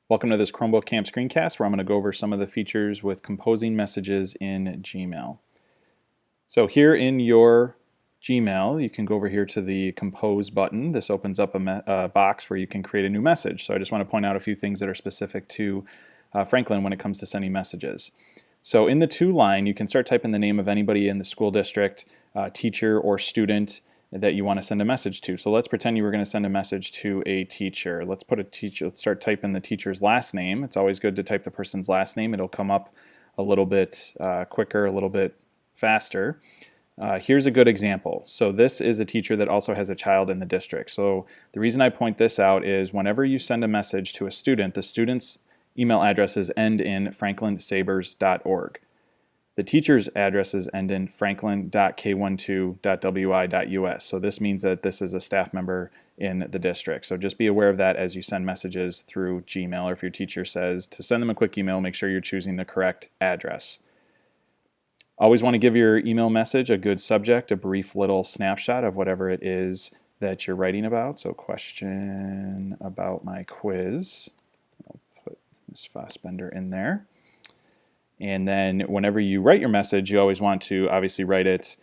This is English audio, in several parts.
Welcome to this Chromebook Camp screencast where I'm going to go over some of the features with composing messages in Gmail. So here in your Gmail, you can go over here to the Compose button. This opens up a box where you can create a new message. So I just want to point out a few things that are specific to Franklin when it comes to sending messages. So in the to line, you can start typing the name of anybody in the school district, teacher or student that you want to send a message to. So let's pretend you were going to send a message to a teacher. Let's start typing the teacher's last name. It's always good to type the person's last name. It'll come up a little bit quicker, a little bit faster. Here's a good example. So this is a teacher that also has a child in the district. So the reason I point this out is whenever you send a message to a student, the student's email addresses end in franklinsabers.org. The teacher's addresses end in franklin.k12.wi.us. So this means that this is a staff member in the district. So just be aware of that as you send messages through Gmail, or if your teacher says to send them a quick email, make sure you're choosing the correct address. Always want to give your email message a good subject, a brief little snapshot of whatever it is that you're writing about. So question about my quiz. I'll put Ms. Fossbender in there. And then whenever you write your message, you always want to obviously write it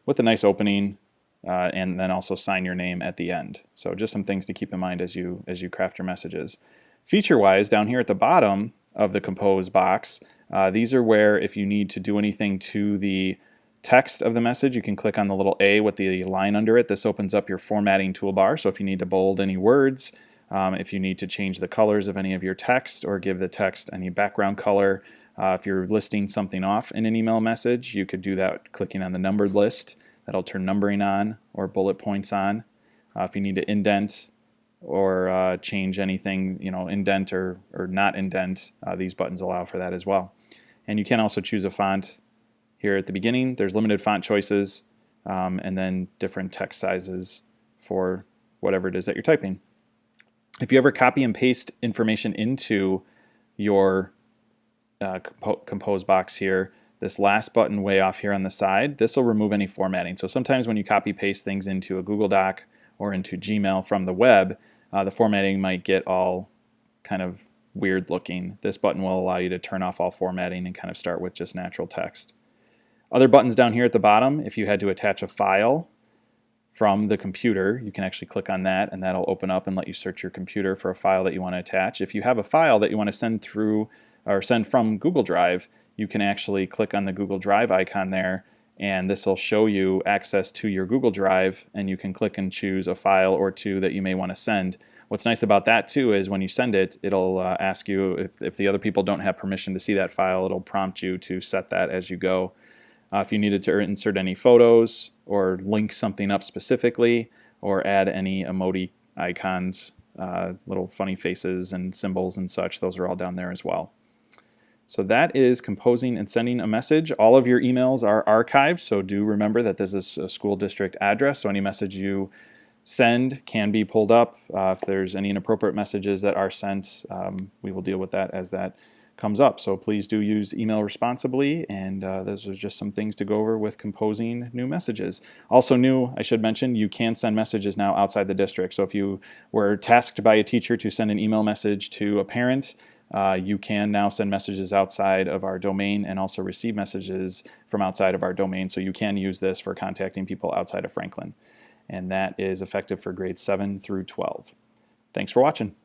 with a nice opening and then also sign your name at the end. So just some things to keep in mind as you craft your messages. Feature-wise, down here at the bottom of the Compose box, these are where if you need to do anything to the text of the message, you can click on the little A with the line under it. This opens up your formatting toolbar. So if you need to bold any words, if you need to change the colors of any of your text or give the text any background color, if you're listing something off in an email message, you could do that clicking on the numbered list. That'll turn numbering on or bullet points on. If you need to indent or change anything, indent or not indent, these buttons allow for that as well. And you can also choose a font here at the beginning. There's limited font choices and then different text sizes for whatever it is that you're typing. If you ever copy and paste information into your Compose box here, this last button way off here on the side, this will remove any formatting. So sometimes when you copy paste things into a Google Doc or into Gmail from the web, the formatting might get all kind of weird looking. This button will allow you to turn off all formatting and kind of start with just natural text. Other buttons down here at the bottom, if you had to attach a file from the computer, you can actually click on that and that'll open up and let you search your computer for a file that you want to attach. If you have a file that you want to send through or send from Google Drive, you can actually click on the Google Drive icon there and this will show you access to your Google Drive and you can click and choose a file or two that you may want to send. What's nice about that too is when you send it, it'll ask you if the other people don't have permission to see that file, it'll prompt you to set that as you go. If you needed to insert any photos or link something up specifically or add any emoji icons, little funny faces and symbols and such, those are all down there as well. So that is composing and sending a message. All of your emails are archived, so do remember that this is a school district address, so any message you send can be pulled up. If there's any inappropriate messages that are sent, we will deal with that as that comes up. So please do use email responsibly, and those are just some things to go over with composing new messages. Also new, I should mention, you can send messages now outside the district. So if you were tasked by a teacher to send an email message to a parent, you can now send messages outside of our domain and also receive messages from outside of our domain. So you can use this for contacting people outside of Franklin. And that is effective for grades 7 through 12. Thanks for watching.